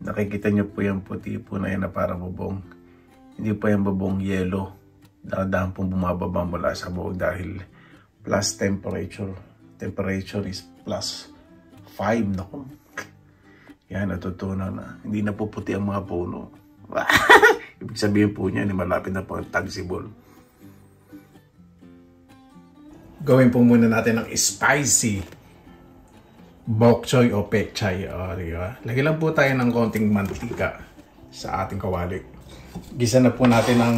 Nakikita nyo po yung puti po na yan na parang bubong. Hindi po yung bubong yellow. Dahan-dahan pong bumababa mula sa buhok dahil plus temperature. Temperature is plus 5. Naku. Yan, natutunan na. Hindi na po puti ang mga puno. Ibig sabihin po niya, malapit na po ang tagsibol. Gawin po muna natin ng spicy bok choy o pek chay. Diba? Lagyan lang po tayo ng konting mantika sa ating kawali. Gisa na po natin ng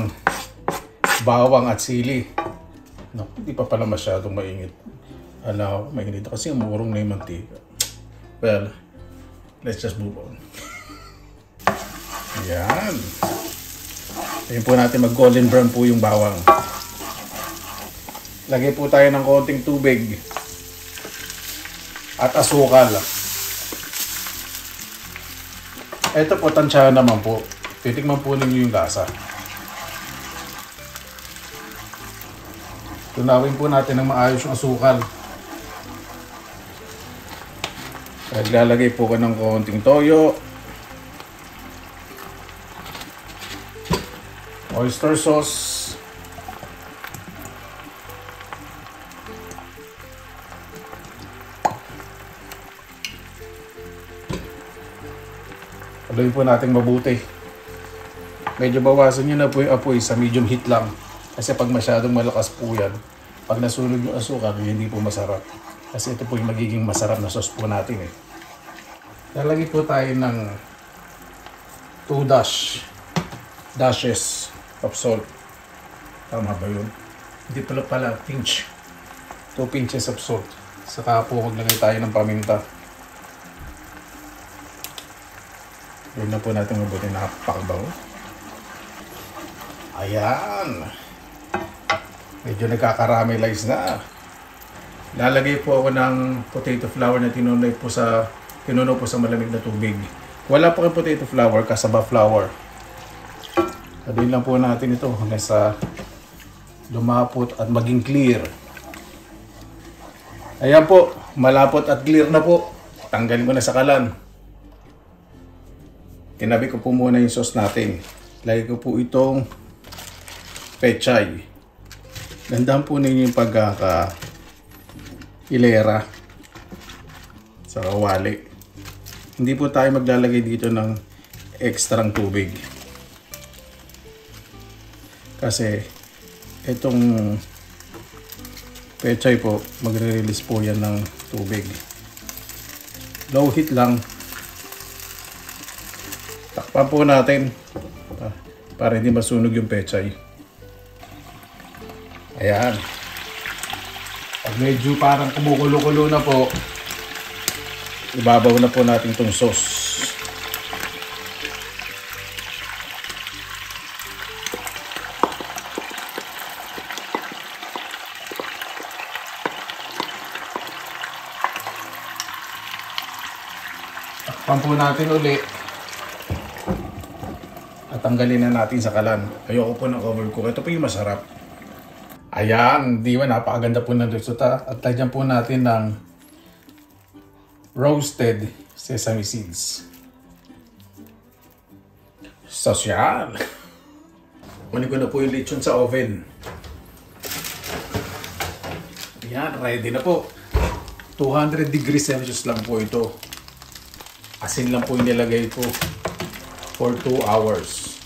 bawang at sili. No, hindi pa pala masyadong mainit. Hala, mainit kasi umurong na yung mantika. Well, let's just move on. Ayan. Ayan po natin mag-golden brown po yung bawang. Lagay po tayo ng konting tubig at asukal. Ito po, tansyahan naman po. Titikman po ninyo yung lasa. Tunawin po natin ng maayos yung asukal. Naglalagay po ka ng konting toyo, oyster sauce, haluin po natin mabuti. Medyo bawasan nyo na po yung apoy sa medium heat lang. Kasi pag masyadong malakas po yan, pag nasunog yung asukal, hindi po masarap. Kasi ito po yung magiging masarap na sauce po natin eh. Lalagay po tayo ng 2 dashes of salt. Tama ba yun? Hindi pala pinch. 2 pinches of salt. Saka po maglagay tayo ng paminta. Yun na po natin mabuti, nakapakbaw. Ayan. Medyo nagkakaramelize na. Lalagay po ako ng potato flour na tinuno po sa malamig na tubig. Wala po kayong potato flour, cassava flour. Sabihin lang po natin ito hanggang sa lumapot at maging clear. Ayan po, malapot at clear na po. Tanggalin ko na sa kalan. Tinabi ko po muna yung sauce natin. Lagay ko po itong pechay. Gandaan po ninyo yung pagkaka-ilera sa kawali. Hindi po tayo maglalagay dito ng ekstrang tubig. Kasi itong pechay po, magre-release po yan ng tubig. Low heat lang. Takpan po natin para hindi masunog yung pechay. Ayan. Pag medyo parang kumukulo-kulo na po, ibabaw na po natin itong sauce. Takpan po natin ulit. At tanggalin na natin sa kalan. Ayoko po ng overcook. Ito po yung masarap. Ayan, di ba? Napakaganda po ng resulta. At lagyan po natin ng roasted sesame seeds. Sosyal! Kunin ko na po yung lechon sa oven. Ayan, ready na po. 200 degrees Celsius lang po ito. Asin lang po yung nilagay ko for 2 hours.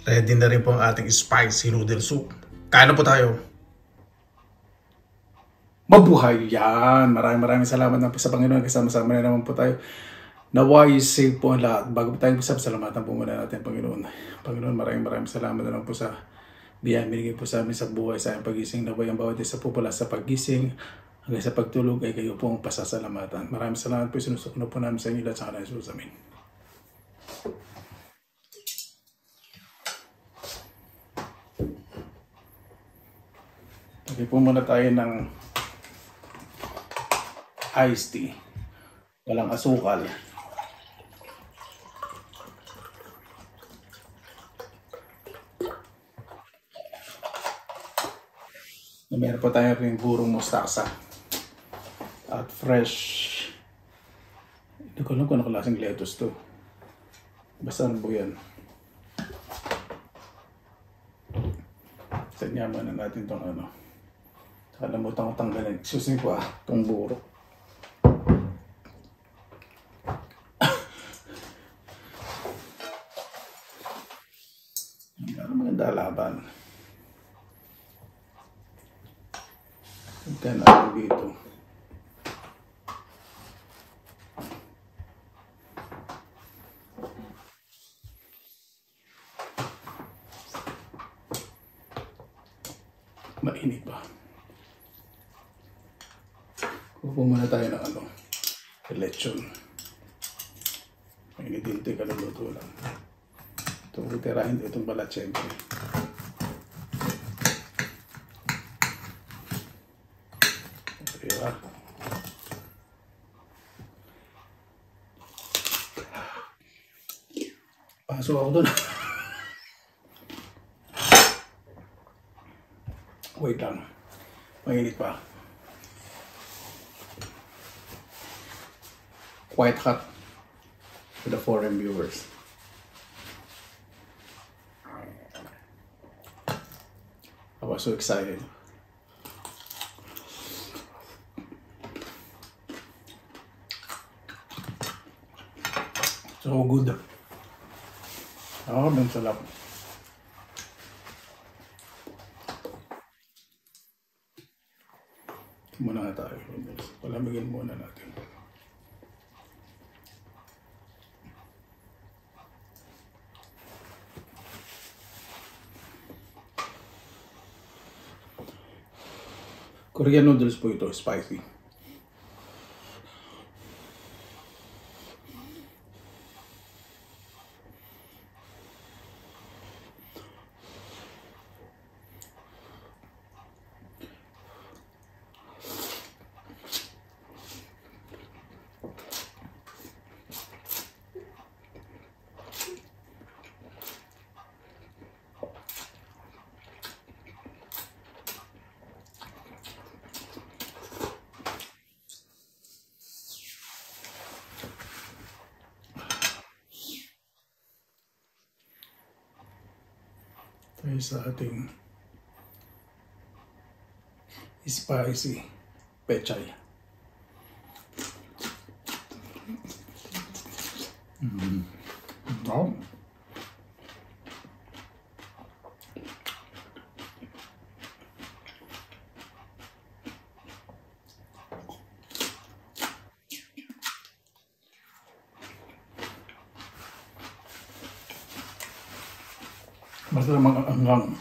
Ready na rin po ang ating spicy noodle soup. Kain na po tayo. Mabuhay! Yan! Maraming salamat na po sa Panginoon. Kasama-sama na naman po tayo. Naway save po ang lahat. Bago po tayo salamatan po muna natin, Panginoon. Panginoon, maraming salamat na lang po sa biyayang binigay po sa amin sa buhay, sa aming pagising. Naway ang bawat isa po pala sa pagising hanggang sa pagtulog ay kayo po ang pasasalamatan. Maraming salamat po. Sinusukuno po namin sa inyo lahat sa kanila Jesus. Amen. Okay po muna tayo ng iced tea. Walang asukal. Meron pa tayo rin burong mustasa. At fresh. Hindi ko alam kung ano klaseng lettuce to. Basta ano po yan. Sanyaman na natin itong ano. Nakalimutan ko tanggalin. Excuse me po itong buro. Ano maganda laban. Ito na dito. Mainit pa. Kupo muna tayo ng ano, lechon. Mainit din ito, kaluluto lang. Itong titirahin itong balat syempre. Diba? Pasok ako doon. Wait lang. Mainit pa. Quite hot for the foreign viewers. I was so excited. So good. Oh, ang sarap. Muna nga tayo. Palamigin muna natin. Korean noodles po ito, spicy. Tayo sa ating spicy pechay. Oh. Basta mga anggang.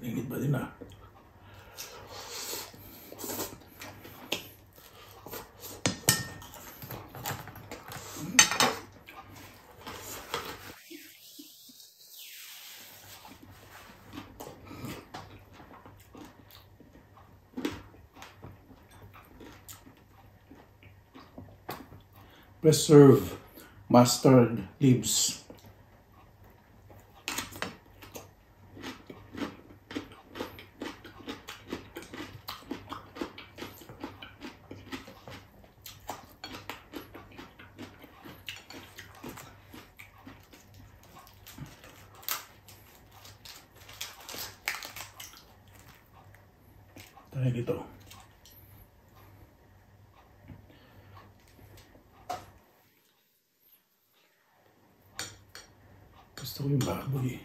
Ingit ba din Preserve mustard leaves. Tayo dito. Gusto ko yung baboy.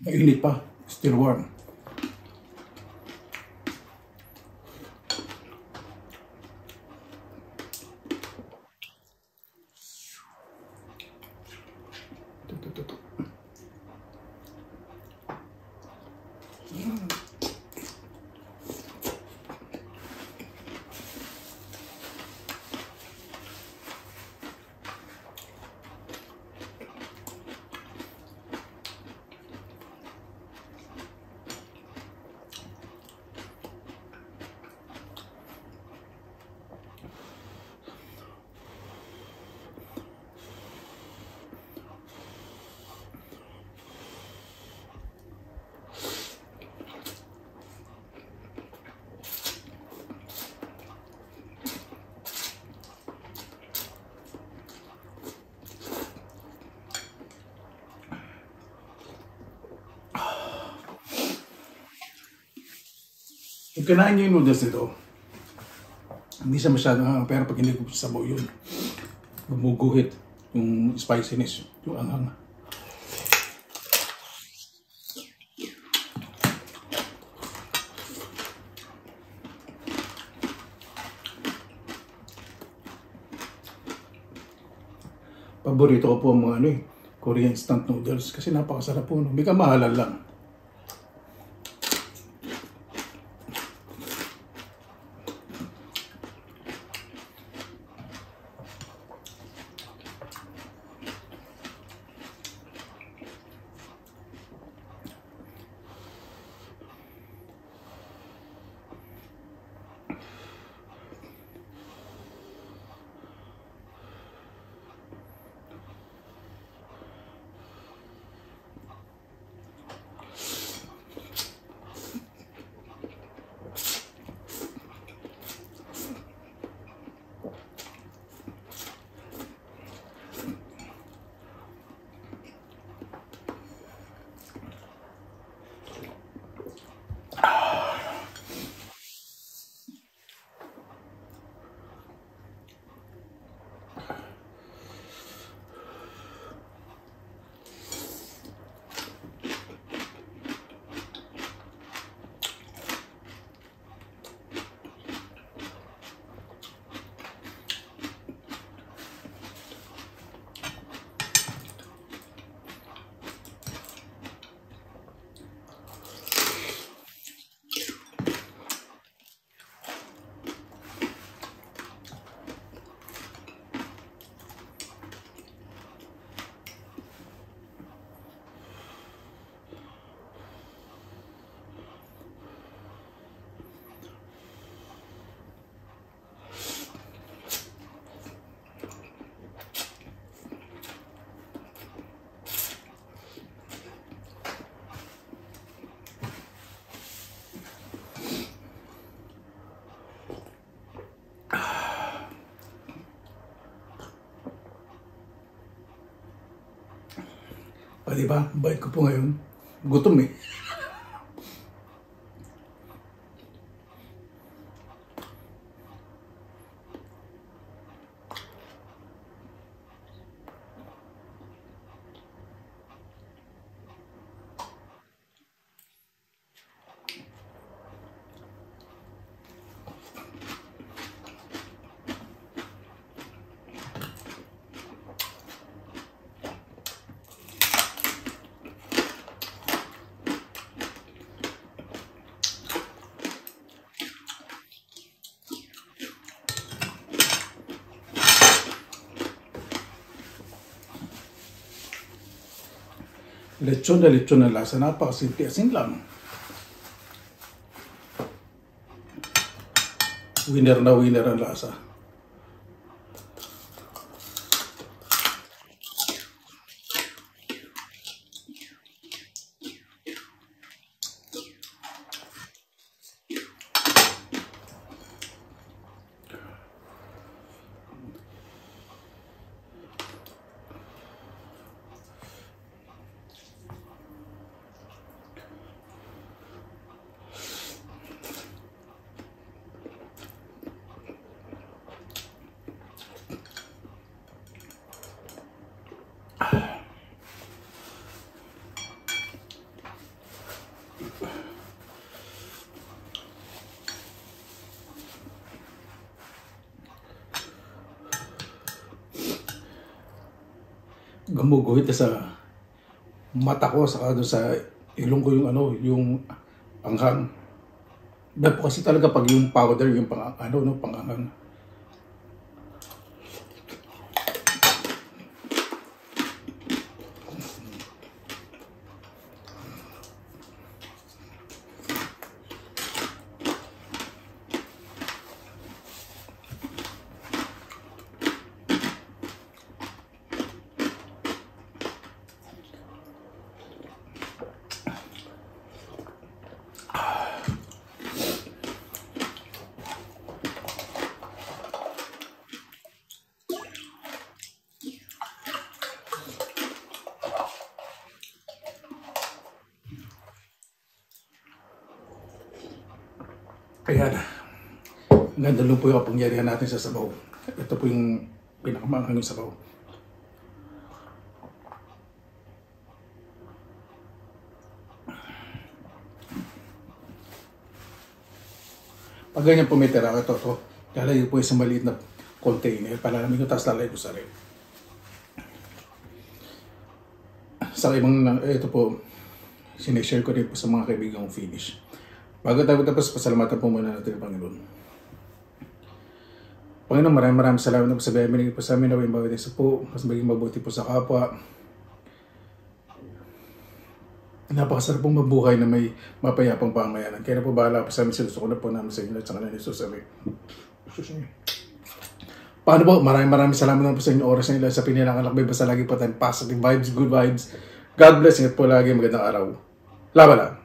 Mainit pa. Still warm. Ito. Pag kinain niyo yung noodles nito, hindi siya masyadong pero pag hindi ko sabaw yun, gumuguhit yung spiciness, yung anghang. Paborito ko po ang mga Korean instant noodles kasi napakasarap po. May kamahalan lang. O diba? Bait ko po ngayon. Gutom eh. Lechon na lasa. Napakasimple. Asin lang. Winner na winner ang lasa. gumuguhit na sa mata ko, saka doon sa ilong ko yung ano, yung anghang. Dahil po kasi talaga pag yung powder, yung pang, ano, no, panganghang. Ayan. Ganda lang po yung kapangyarihan natin sa sabaw. Ito po yung pinakamanghang yung sabaw. Pag ganyan po may tira, ito. Lalagay po yung sa maliit na container. Palalamig ko, tapos lalagay ko sa rin. Sa ibang, ito po, sinishare ko rin po sa mga kaibigang finish. Bago tayo tapos, pasalamatan po muna natin ang Panginoon. Panginoon, maraming salamat na po sa biyaya po sa amin na bawat isa po, mas maging mabuti po sa kapwa. Napakasarap pong mabuhay na may mapayapang pamayanan. Kaya na po bahala po sa amin, sinusuko na po namin sa inyo at sa kanila ni Jesus. Paano po? Maraming salamat na po sa inyong oras na nila sa pinilangalakbay. Basta lagi po tayong positive vibes, good vibes. God bless. Ingat po lagi. Magandang araw. Laban lang.